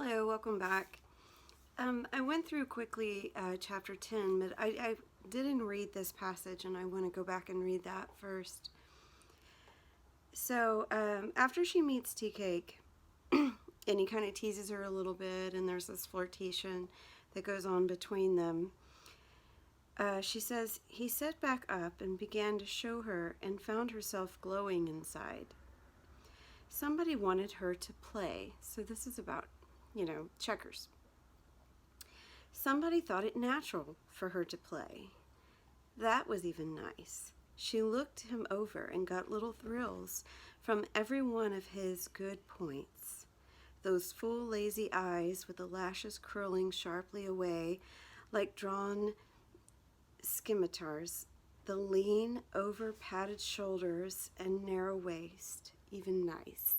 Hello, welcome back. I went through quickly chapter 10, but I didn't read this passage and I want to go back and read that first. So after she meets Tea Cake, and he kind of teases her a little bit, and there's this flirtation that goes on between them. She says, he sat back up and began to show her and found herself glowing inside. Somebody wanted her to play, so this is about, checkers. Somebody thought it natural for her to play. That was even nice. She looked him over and got little thrills from every one of his good points. Those full, lazy eyes with the lashes curling sharply away like drawn scimitars, the lean, over-padded shoulders and narrow waist, even nice.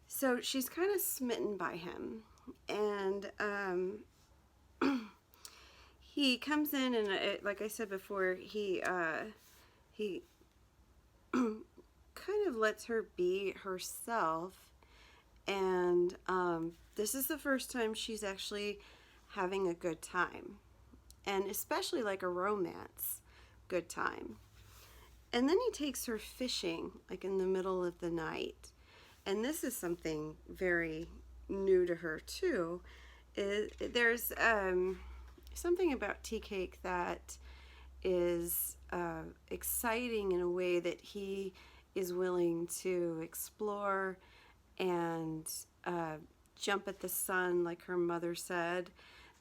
So she's kind of smitten by him, and he comes in, and like I said before, he kind of lets her be herself, and this is the first time she's actually having a good time, and especially like a romance good time. And then he takes her fishing, like in the middle of the night. And this is something very new to her too. There's something about Tea Cake that is exciting in a way that he is willing to explore and jump at the sun, like her mother said.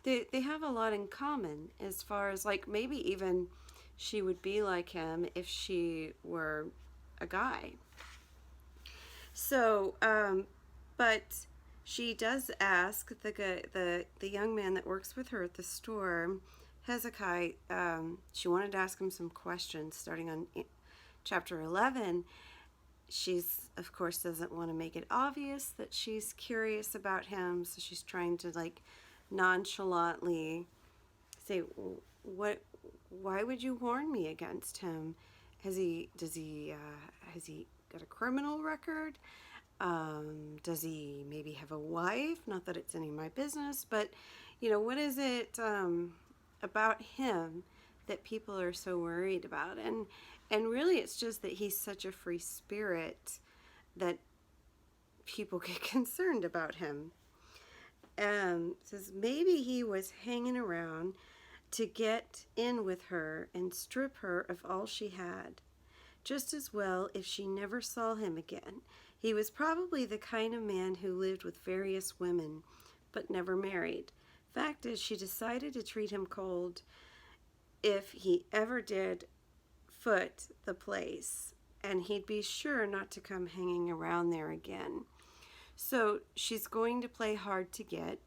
They have a lot in common as far as, like, maybe even she would be like him if she were a guy. So, but she does ask the young man that works with her at the store, Hezekiah, she wanted to ask him some questions starting on chapter 11. She's, of course, doesn't want to make it obvious that she's curious about him, so she's trying to, like, nonchalantly say, why would you warn me against him? Has he got a criminal record? Does he maybe have a wife? Not that it's any of my business, but what is it about him that people are so worried about? And really it's just that he's such a free spirit that people get concerned about him. Says maybe he was hanging around to get in with her and strip her of all she had. Just as well if she never saw him again. He was probably the kind of man who lived with various women, but never married. Fact is, she decided to treat him cold if he ever did foot the place, and he'd be sure not to come hanging around there again. So she's going to play hard to get,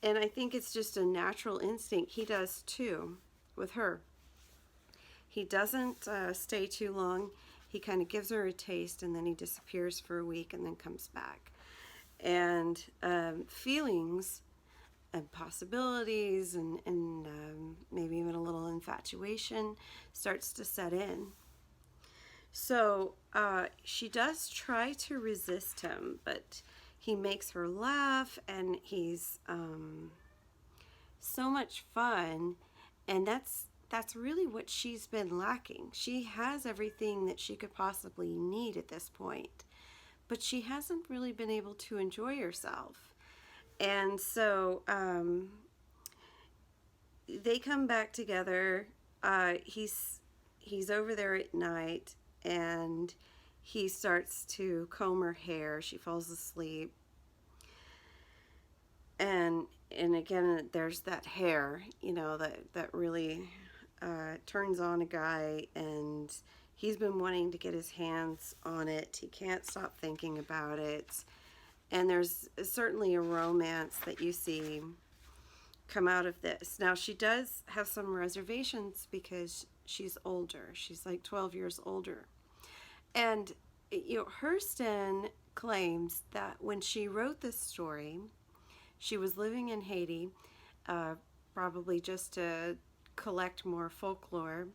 and I think it's just a natural instinct. He does too with her. He doesn't stay too long. He kind of gives her a taste, and then he disappears for a week and then comes back. And feelings and possibilities and maybe even a little infatuation starts to set in. So she does try to resist him, but he makes her laugh, and he's so much fun, and that's really what she's been lacking. She has everything that she could possibly need at this point, but she hasn't really been able to enjoy herself. And so they come back together. He's over there at night, and he starts to comb her hair. She falls asleep. And again, there's that hair, that really turns on a guy, and he's been wanting to get his hands on it. He can't stop thinking about it. And there's certainly a romance that you see come out of this. Now, she does have some reservations because she's older. She's like 12 years older. And, Hurston claims that when she wrote this story, she was living in Haiti, probably just to collect more folklore,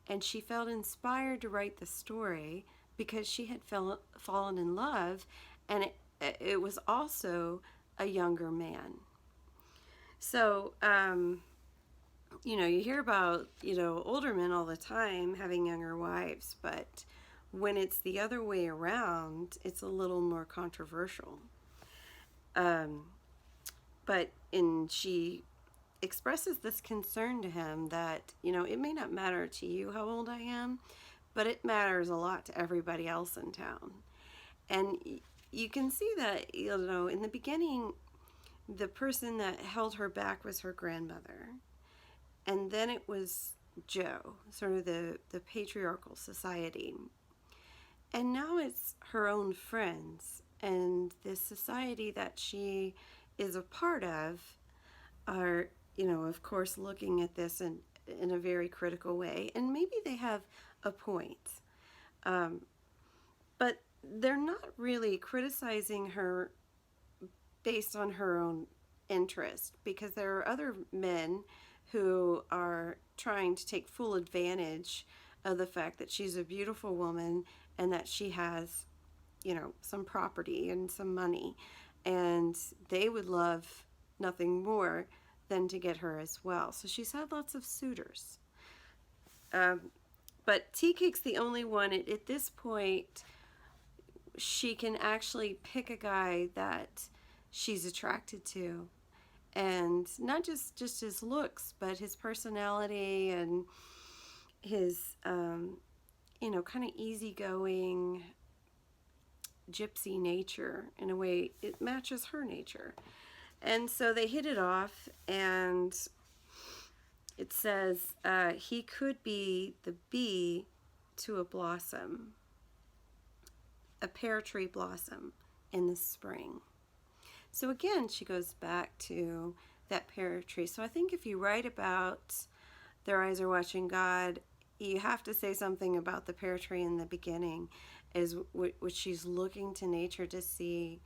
and she felt inspired to write the story because she had fallen in love, and it was also a younger man. So, you hear about, older men all the time having younger wives, but when it's the other way around, it's a little more controversial. Um, she expresses this concern to him that, it may not matter to you how old I am, but it matters a lot to everybody else in town. And you can see that, in the beginning, the person that held her back was her grandmother. And then it was Joe, sort of the patriarchal society. And now it's her own friends and this society that she is a part of are, of course, looking at this in a very critical way. And maybe they have a point. But they're not really criticizing her based on her own interest, because there are other men who are trying to take full advantage of the fact that she's a beautiful woman and that she has, some property and some money, and they would love nothing more than to get her as well. So she's had lots of suitors. But Tea Cake's the only one at this point. She can actually pick a guy that she's attracted to, and not just his looks, but his personality and his kind of easygoing gypsy nature. In a way, it matches her nature. And so they hit it off, and it says he could be the bee to a blossom, a pear tree blossom in the spring. So again, she goes back to that pear tree. So I think if you write about Their Eyes Are Watching God, you have to say something about the pear tree in the beginning, is what she's looking to nature to see,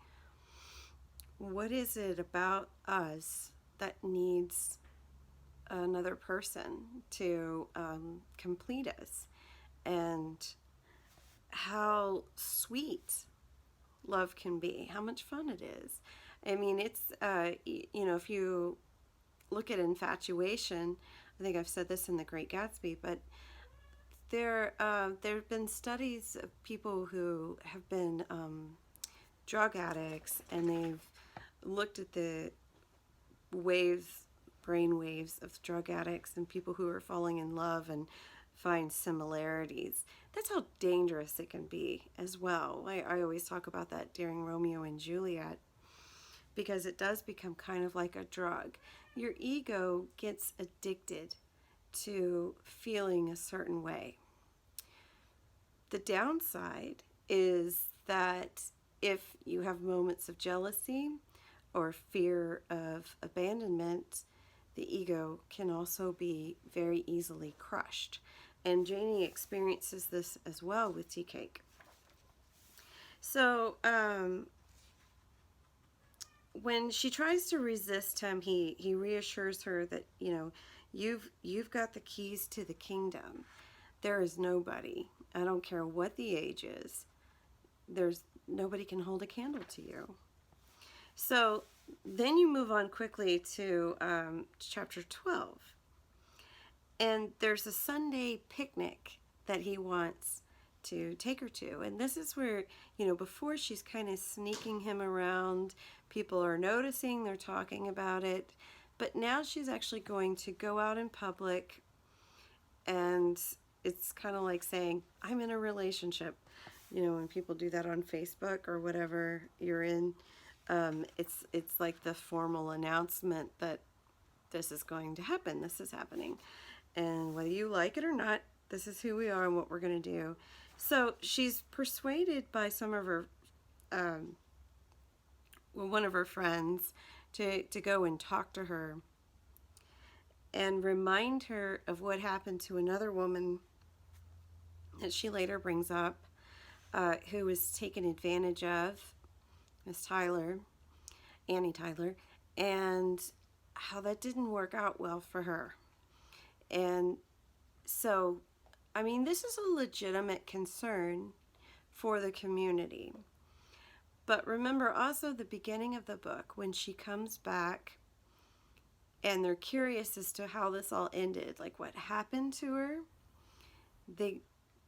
what is it about us that needs another person to complete us, and how sweet love can be, how much fun it is. I mean, it's, if you look at infatuation, I think I've said this in The Great Gatsby, but there have been studies of people who have been drug addicts, and they've looked at the brain waves of drug addicts and people who are falling in love, and find similarities. That's how dangerous it can be as well. I always talk about that during Romeo and Juliet, because it does become kind of like a drug. Your ego gets addicted to feeling a certain way. The downside is that if you have moments of jealousy or fear of abandonment, the ego can also be very easily crushed. And Janie experiences this as well with Tea Cake. So when she tries to resist him, he reassures her that, you've got the keys to the kingdom. There is nobody, I don't care what the age is, there's nobody can hold a candle to you. So then you move on quickly to chapter 12. And there's a Sunday picnic that he wants to take her to. And this is where, before she's kind of sneaking him around, people are noticing, they're talking about it. But now she's actually going to go out in public, and it's kind of like saying, I'm in a relationship. When people do that on Facebook or whatever you're in, it's like the formal announcement that this is going to happen, this is happening. And whether you like it or not, this is who we are and what we're going to do. So she's persuaded by some of her, one of her friends to go and talk to her and remind her of what happened to another woman that she later brings up, who was taken advantage of, Miss Annie Tyler, and how that didn't work out well for her. And so, this is a legitimate concern for the community. But remember also the beginning of the book when she comes back and they're curious as to how this all ended, like what happened to her.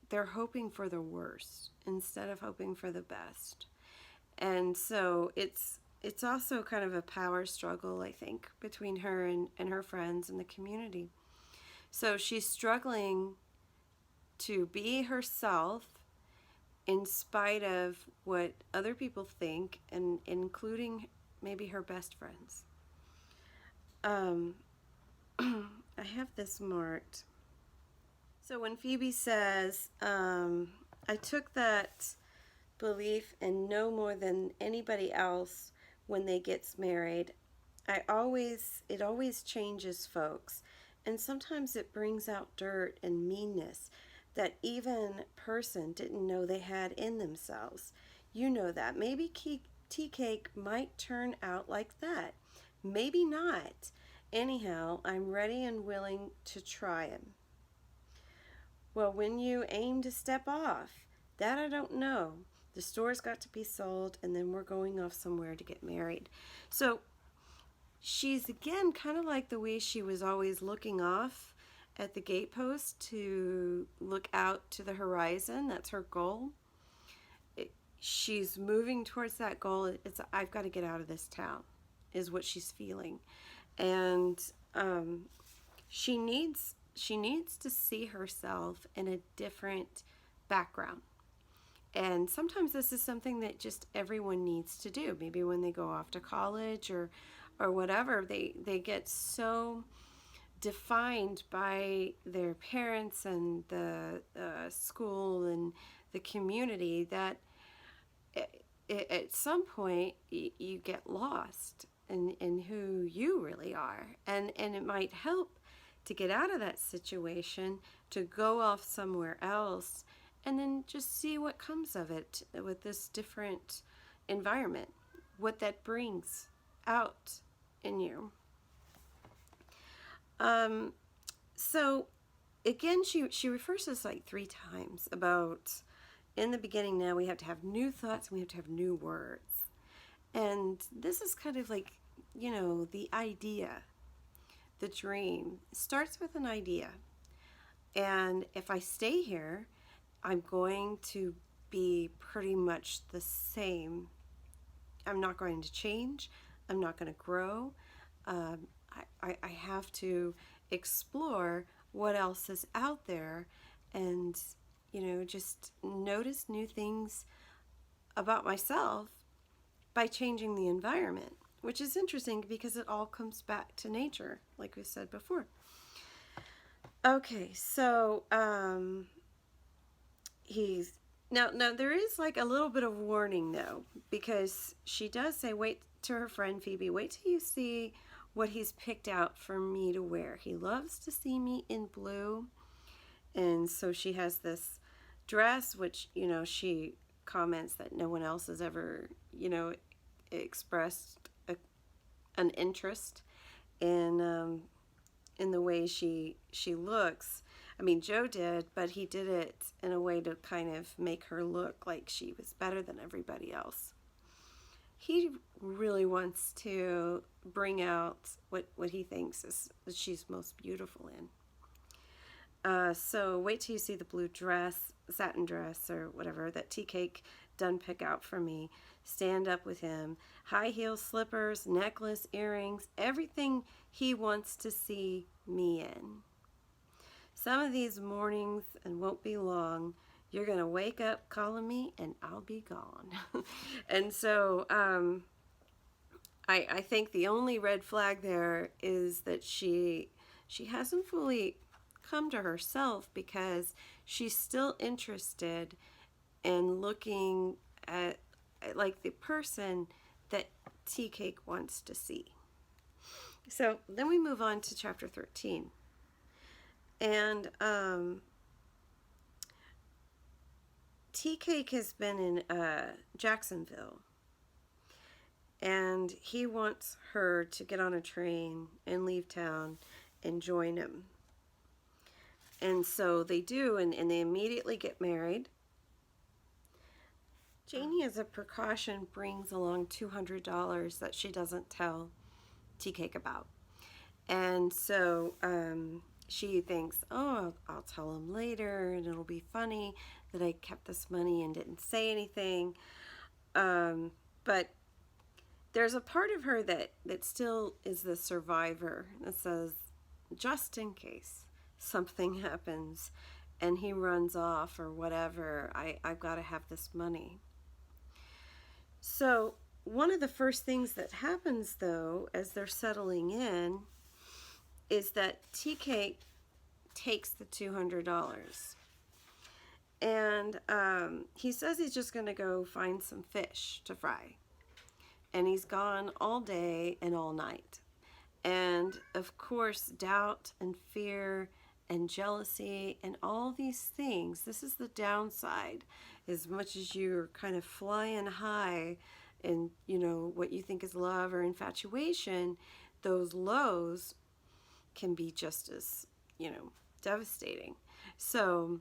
They're hoping for the worst instead of hoping for the best. And so it's also kind of a power struggle, I think, between her and her friends and the community. So she's struggling to be herself in spite of what other people think, and including maybe her best friends. I have this marked. So when Phoebe says, I took that belief in no more than anybody else when they gets married, it always changes folks. And sometimes it brings out dirt and meanness that even person didn't know they had in themselves. You know that. Maybe tea cake might turn out like that. Maybe not. Anyhow, I'm ready and willing to try 'em. Well, when you aim to step off, that I don't know. The store's got to be sold, and then we're going off somewhere to get married. So she's again kind of like the way she was always looking off at the gatepost to look out to the horizon. That's her goal. She's moving towards that goal. It's I've got to get out of this town, is what she's feeling, and she needs to see herself in a different background. And sometimes this is something that just everyone needs to do. Maybe when they go off to college or whatever, they get so defined by their parents and the school and the community that at some point you get lost in who you really are. And it might help to get out of that situation, to go off somewhere else, and then just see what comes of it with this different environment, what that brings out in you. So again, she refers to this like 3 times about in the beginning. Now we have to have new thoughts and we have to have new words. And this is kind of like, the idea, the dream starts with an idea. And if I stay here, I'm going to be pretty much the same. I'm not going to change. I'm not going to grow. I have to explore what else is out there and, just notice new things about myself by changing the environment, which is interesting because it all comes back to nature, like we said before. Okay, so now there is like a little bit of warning though, because she does say, wait to her friend Phoebe, wait till you see what he's picked out for me to wear. He loves to see me in blue. And so she has this dress, which, she comments that no one else has ever, expressed an interest in the way she looks. I mean, Joe did, but he did it in a way to kind of make her look like she was better than everybody else. He really wants to bring out what he thinks is that she's most beautiful in. So wait till you see the blue dress, satin dress, or whatever that tea cake done pick out for me. Stand up with him. High heel slippers, necklace, earrings, everything he wants to see me in. Some of these mornings, and won't be long, you're going to wake up calling me and I'll be gone. And so I think the only red flag there is that she hasn't fully come to herself, because she's still interested in looking at like the person that tea cake wants to see. So then we move on to chapter 13. And tea cake has been in Jacksonville, and he wants her to get on a train and leave town and join him. And so they do, and they immediately get married. Janie, as a precaution, brings along $200 that she doesn't tell Tea Cake about. And so she thinks, oh, I'll tell him later and it'll be funny that I kept this money and didn't say anything. But there's a part of her that still is the survivor that says, just in case something happens and he runs off or whatever, I've got to have this money. So one of the first things that happens, though, as they're settling in, is that Tea Cake takes the $200. And he says he's just going to go find some fish to fry. And he's gone all day and all night. And of course, doubt and fear and jealousy and all these things, this is the downside. As much as you're kind of flying high in, what you think is love or infatuation, those lows can be just as, devastating. So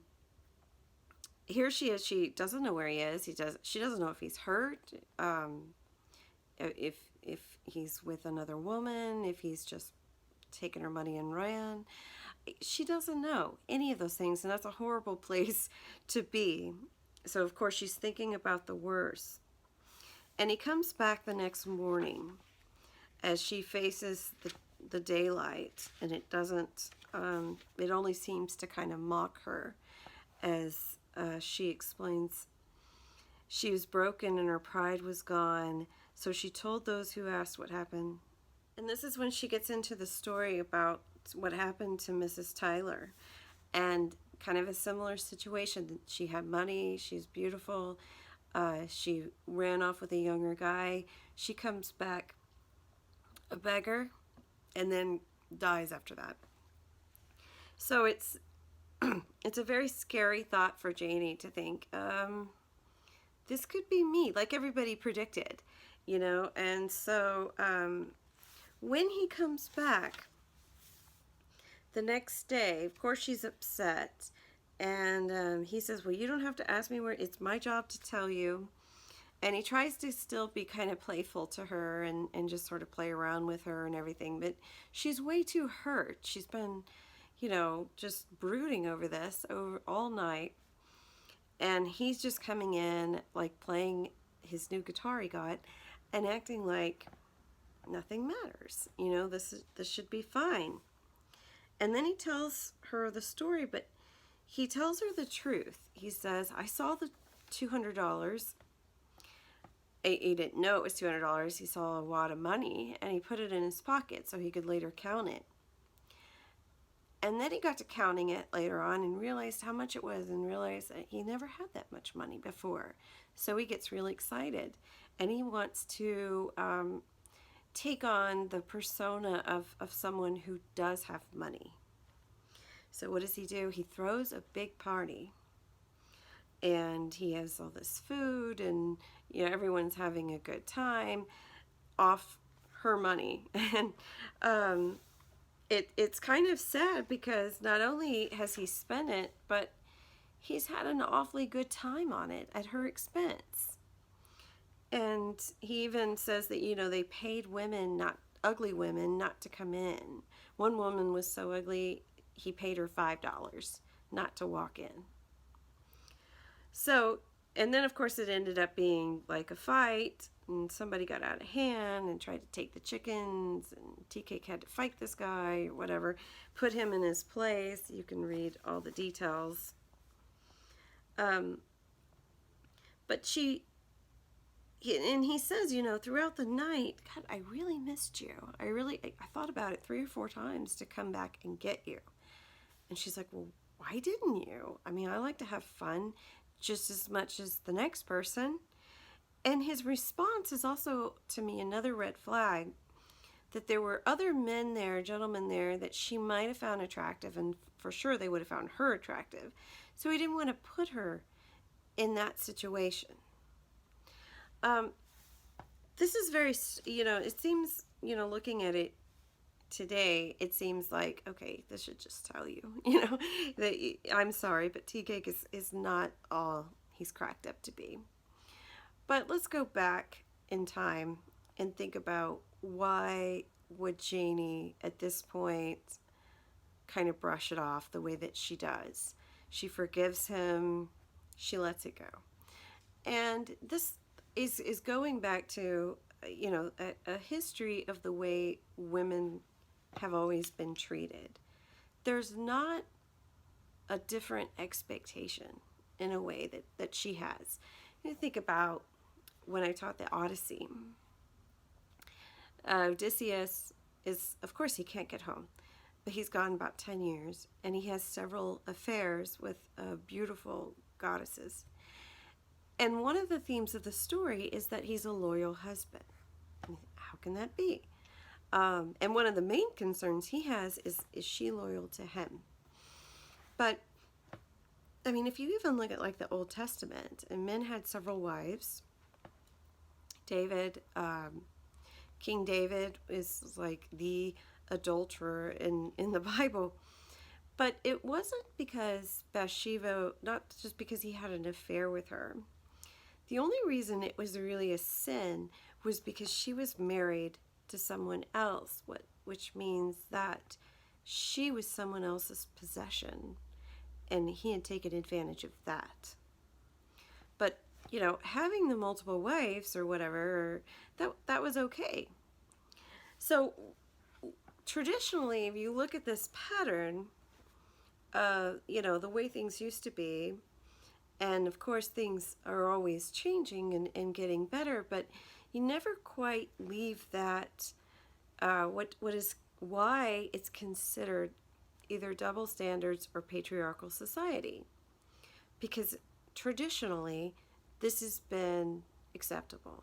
here she is. She doesn't know where he is. She doesn't know if he's hurt, if he's with another woman, if he's just taken her money and ran. She doesn't know any of those things, and that's a horrible place to be. So of course she's thinking about the worst. And he comes back the next morning as she faces the daylight, and it doesn't, it only seems to kind of mock her as she explains she was broken and her pride was gone. So she told those who asked what happened. And this is when she gets into the story about what happened to Mrs. Tyler. And kind of a similar situation. She had money, she's beautiful, she ran off with a younger guy. She comes back a beggar and then dies after that. So it's a very scary thought for Janie to think, this could be me, like everybody predicted, and so when he comes back the next day, of course she's upset, and he says, well, you don't have to ask me where, it's my job to tell you. And he tries to still be kind of playful to her and just sort of play around with her and everything, but she's way too hurt. She's been, just brooding over this all night, and he's just coming in, like playing his new guitar he got and acting like nothing matters. This should be fine. And then he tells her the story, but he tells her the truth. He says, I saw the $200. He didn't know it was $200. He saw a wad of money, and he put it in his pocket so he could later count it. And then he got to counting it later on and realized how much it was, and realized that he never had that much money before. So he gets really excited, and he wants to take on the persona of someone who does have money. So what does he do? He throws a big party, and he has all this food, and everyone's having a good time off her money. And it's kind of sad because not only has he spent it, but he's had an awfully good time on it at her expense. And he even says that, they paid women, not ugly women, not to come in. One woman was so ugly, he paid her $5 not to walk in. So, and then of course it ended up being like a fight, and somebody got out of hand and tried to take the chickens, and Tea Cake had to fight this guy or whatever, put him in his place. You can read all the details. But he says, throughout the night, God, I really missed you. I thought about it 3 or 4 times to come back and get you. And she's like, well, why didn't you? I mean, I like to have fun just as much as the next person. And his response is also, to me, another red flag, that there were other men there, gentlemen there, that she might have found attractive, and for sure they would have found her attractive. So he didn't want to put her in that situation. This is very, it seems, looking at it today, it seems like, okay, this should just tell you, that I'm sorry, but Tea Cake is not all he's cracked up to be. But let's go back in time and think about why would Janie at this point kind of brush it off the way that she does. She forgives him, she lets it go. And this is going back to, a history of the way women have always been treated. There's not a different expectation in a way that she has. You think about when I taught the Odyssey. Odysseus is, of course, he can't get home, but he's gone about 10 years, and he has several affairs with beautiful goddesses. And one of the themes of the story is that he's a loyal husband. How can that be? And one of the main concerns he has is she loyal to him? But, I mean, if you even look at like the Old Testament, and men had several wives. David, King David is like the adulterer in the Bible. But it wasn't because Bathsheba, not just because he had an affair with her. The only reason it was really a sin was because she was married to someone else, which means that she was someone else's possession, and he had taken advantage of that. But, having the multiple wives or whatever, that was okay. So, traditionally, if you look at this pattern, the way things used to be, and of course things are always changing and getting better, but you never quite leave that, why it's considered either double standards or patriarchal society. Because traditionally, this has been acceptable.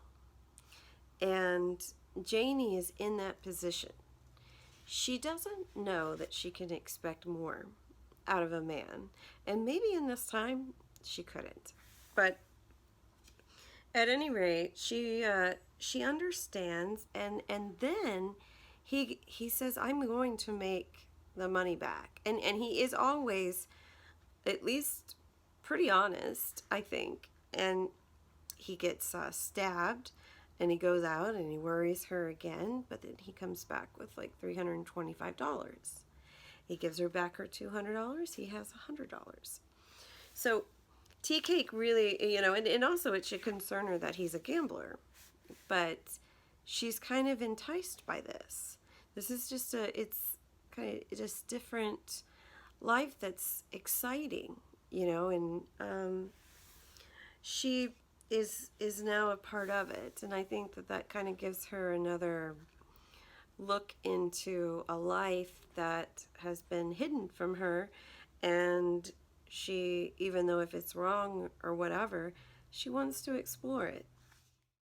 And Janie is in that position. She doesn't know that she can expect more out of a man. And maybe in this time, she couldn't. But at any rate, she understands, and then he says, I'm going to make the money back. And he is always at least pretty honest, I think. And he gets stabbed, and he goes out and he worries her again, but then he comes back with like $325. He gives her back her $200. He has $100. So Tea Cake really, and also it should concern her that he's a gambler, but she's kind of enticed by this. This is just it's kind of just different life that's exciting, and she is now a part of it, and I think that kind of gives her another look into a life that has been hidden from her, and she, even though if it's wrong or whatever, she wants to explore it.